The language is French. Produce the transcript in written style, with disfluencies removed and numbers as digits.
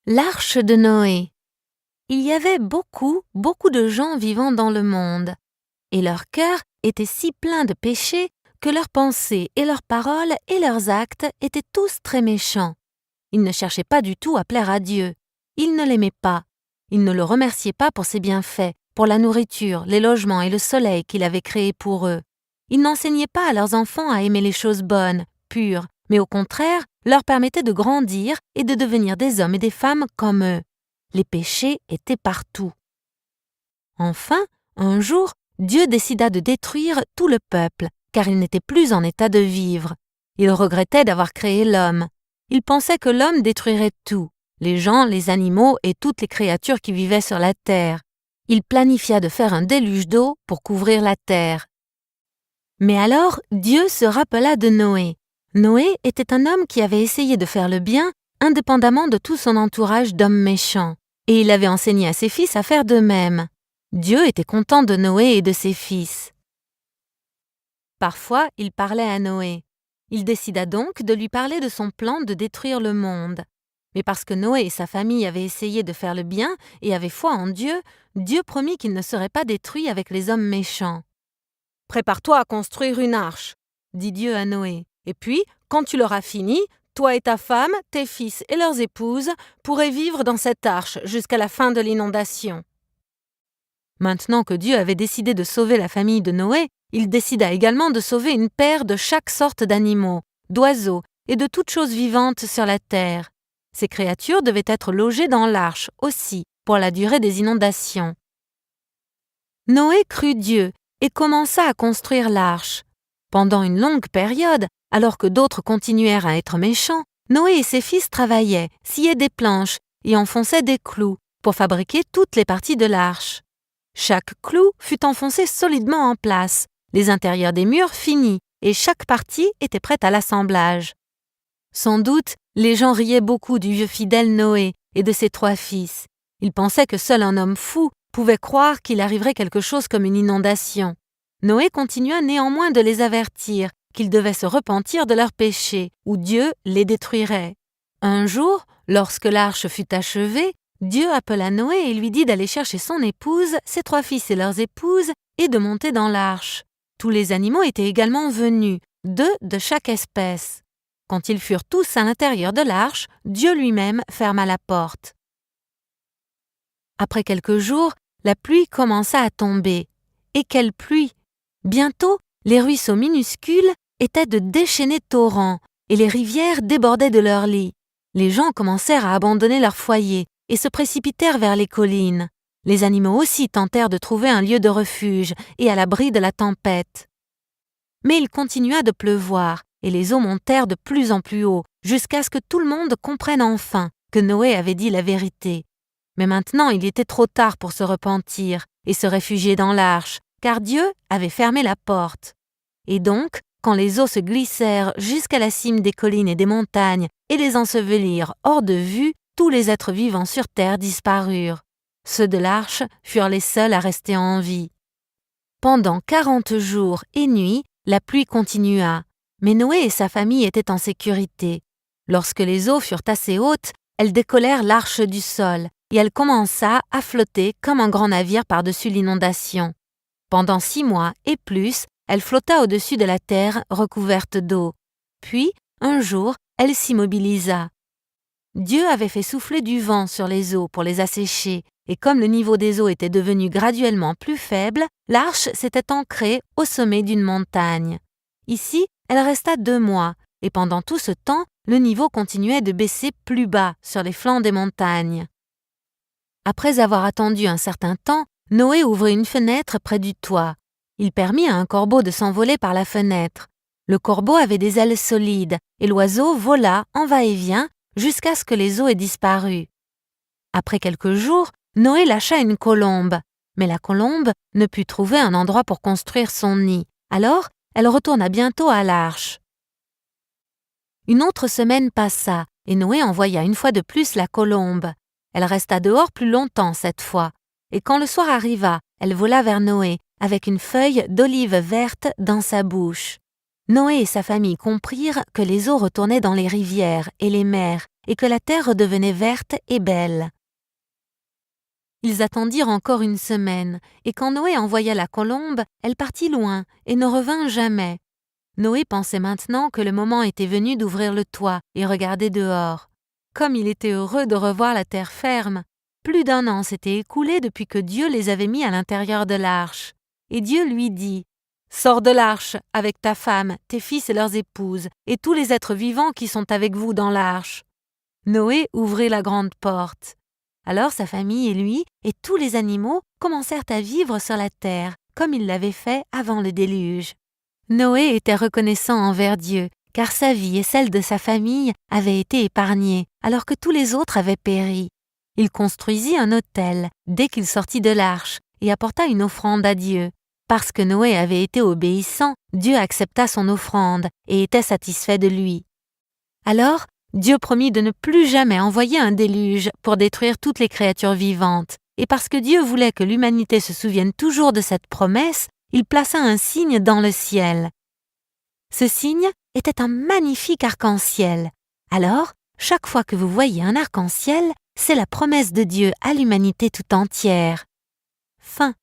L'arche de Noé. Il y avait beaucoup de gens vivant dans le monde, et leur cœur était si plein de péchés que leurs pensées et leurs paroles et leurs actes étaient tous très méchants. Ils ne cherchaient pas du tout à plaire à Dieu. Ils ne l'aimaient pas. Ils ne le remerciaient pas pour ses bienfaits, pour la nourriture, les logements et le soleil qu'il avait créés pour eux. Ils n'enseignaient pas à leurs enfants à aimer les choses bonnes, pures, mais au contraire, leur permettaient de grandir et de devenir des hommes et des femmes comme eux. Les péchés étaient partout. Enfin, un jour, Dieu décida de détruire tout le peuple, car il n'était plus en état de vivre. Il regrettait d'avoir créé l'homme. Il pensait que l'homme détruirait tout, les gens, les animaux et toutes les créatures qui vivaient sur la terre. Il planifia de faire un déluge d'eau pour couvrir la terre. Mais alors, Dieu se rappela de Noé. Noé était un homme qui avait essayé de faire le bien, indépendamment de tout son entourage d'hommes méchants, et il avait enseigné à ses fils à faire de même. Dieu était content de Noé et de ses fils. Parfois, il parlait à Noé. Il décida donc de lui parler de son plan de détruire le monde. Mais parce que Noé et sa famille avaient essayé de faire le bien et avaient foi en Dieu, Dieu promit qu'il ne serait pas détruit avec les hommes méchants. « Prépare-toi à construire une arche, » dit Dieu à Noé. « Et puis, quand tu l'auras fini, toi et ta femme, tes fils et leurs épouses pourrez vivre dans cette arche jusqu'à la fin de l'inondation. » Maintenant que Dieu avait décidé de sauver la famille de Noé, il décida également de sauver une paire de chaque sorte d'animaux, d'oiseaux et de toutes choses vivantes sur la terre. Ces créatures devaient être logées dans l'arche aussi, pour la durée des inondations. Noé crut Dieu et commença à construire l'arche. Pendant une longue période, alors que d'autres continuèrent à être méchants, Noé et ses fils travaillaient, sciaient des planches et enfonçaient des clous pour fabriquer toutes les parties de l'arche. Chaque clou fut enfoncé solidement en place, les intérieurs des murs finis, et chaque partie était prête à l'assemblage. Sans doute, les gens riaient beaucoup du vieux fidèle Noé et de ses 3 fils. Ils pensaient que seul un homme fou pouvait croire qu'il arriverait quelque chose comme une inondation. Noé continua néanmoins de les avertir qu'ils devaient se repentir de leurs péchés, ou Dieu les détruirait. Un jour, lorsque l'arche fut achevée, Dieu appela Noé et lui dit d'aller chercher son épouse, ses 3 fils et leurs épouses, et de monter dans l'arche. Tous les animaux étaient également venus, 2 de chaque espèce. Quand ils furent tous à l'intérieur de l'arche, Dieu lui-même ferma la porte. Après quelques jours, la pluie commença à tomber. Et quelle pluie! Bientôt, les ruisseaux minuscules étaient de déchaînés torrents, et les rivières débordaient de leurs lits. Les gens commencèrent à abandonner leurs foyers et se précipitèrent vers les collines. Les animaux aussi tentèrent de trouver un lieu de refuge et à l'abri de la tempête. Mais il continua de pleuvoir, et les eaux montèrent de plus en plus haut, jusqu'à ce que tout le monde comprenne enfin que Noé avait dit la vérité. Mais maintenant il était trop tard pour se repentir et se réfugier dans l'arche, car Dieu avait fermé la porte. Et donc, quand les eaux se glissèrent jusqu'à la cime des collines et des montagnes et les ensevelirent hors de vue, tous les êtres vivants sur terre disparurent. Ceux de l'arche furent les seuls à rester en vie. Pendant 40 jours et nuits, la pluie continua, mais Noé et sa famille étaient en sécurité. Lorsque les eaux furent assez hautes, elles décollèrent l'arche du sol, et elle commença à flotter comme un grand navire par-dessus l'inondation. Pendant 6 mois et plus, elle flotta au-dessus de la terre recouverte d'eau. Puis, un jour, elle s'immobilisa. Dieu avait fait souffler du vent sur les eaux pour les assécher, et comme le niveau des eaux était devenu graduellement plus faible, l'arche s'était ancrée au sommet d'une montagne. Ici, elle resta 2 mois, et pendant tout ce temps, le niveau continuait de baisser plus bas sur les flancs des montagnes. Après avoir attendu un certain temps, Noé ouvrit une fenêtre près du toit. Il permit à un corbeau de s'envoler par la fenêtre. Le corbeau avait des ailes solides, et l'oiseau vola en va-et-vient jusqu'à ce que les eaux aient disparu. Après quelques jours, Noé lâcha une colombe, mais la colombe ne put trouver un endroit pour construire son nid. Alors, elle retourna bientôt à l'arche. Une autre semaine passa, et Noé envoya une fois de plus la colombe. Elle resta dehors plus longtemps cette fois, et quand le soir arriva, elle vola vers Noé, avec une feuille d'olive verte dans sa bouche. Noé et sa famille comprirent que les eaux retournaient dans les rivières et les mers et que la terre redevenait verte et belle. Ils attendirent encore une semaine, et quand Noé envoya la colombe, elle partit loin et ne revint jamais. Noé pensait maintenant que le moment était venu d'ouvrir le toit et regarder dehors. Comme il était heureux de revoir la terre ferme, plus d'1 an s'était écoulé depuis que Dieu les avait mis à l'intérieur de l'arche. Et Dieu lui dit « Sors de l'arche avec ta femme, tes fils et leurs épouses, et tous les êtres vivants qui sont avec vous dans l'arche. » Noé ouvrit la grande porte. Alors sa famille et lui et tous les animaux commencèrent à vivre sur la terre, comme ils l'avaient fait avant le déluge. Noé était reconnaissant envers Dieu, car sa vie et celle de sa famille avaient été épargnées, alors que tous les autres avaient péri. Il construisit un autel dès qu'il sortit de l'arche et apporta une offrande à Dieu. Parce que Noé avait été obéissant, Dieu accepta son offrande et était satisfait de lui. Alors, Dieu promit de ne plus jamais envoyer un déluge pour détruire toutes les créatures vivantes. Et parce que Dieu voulait que l'humanité se souvienne toujours de cette promesse, il plaça un signe dans le ciel. Ce signe était un magnifique arc-en-ciel. Alors, chaque fois que vous voyez un arc-en-ciel, c'est la promesse de Dieu à l'humanité tout entière. Fin.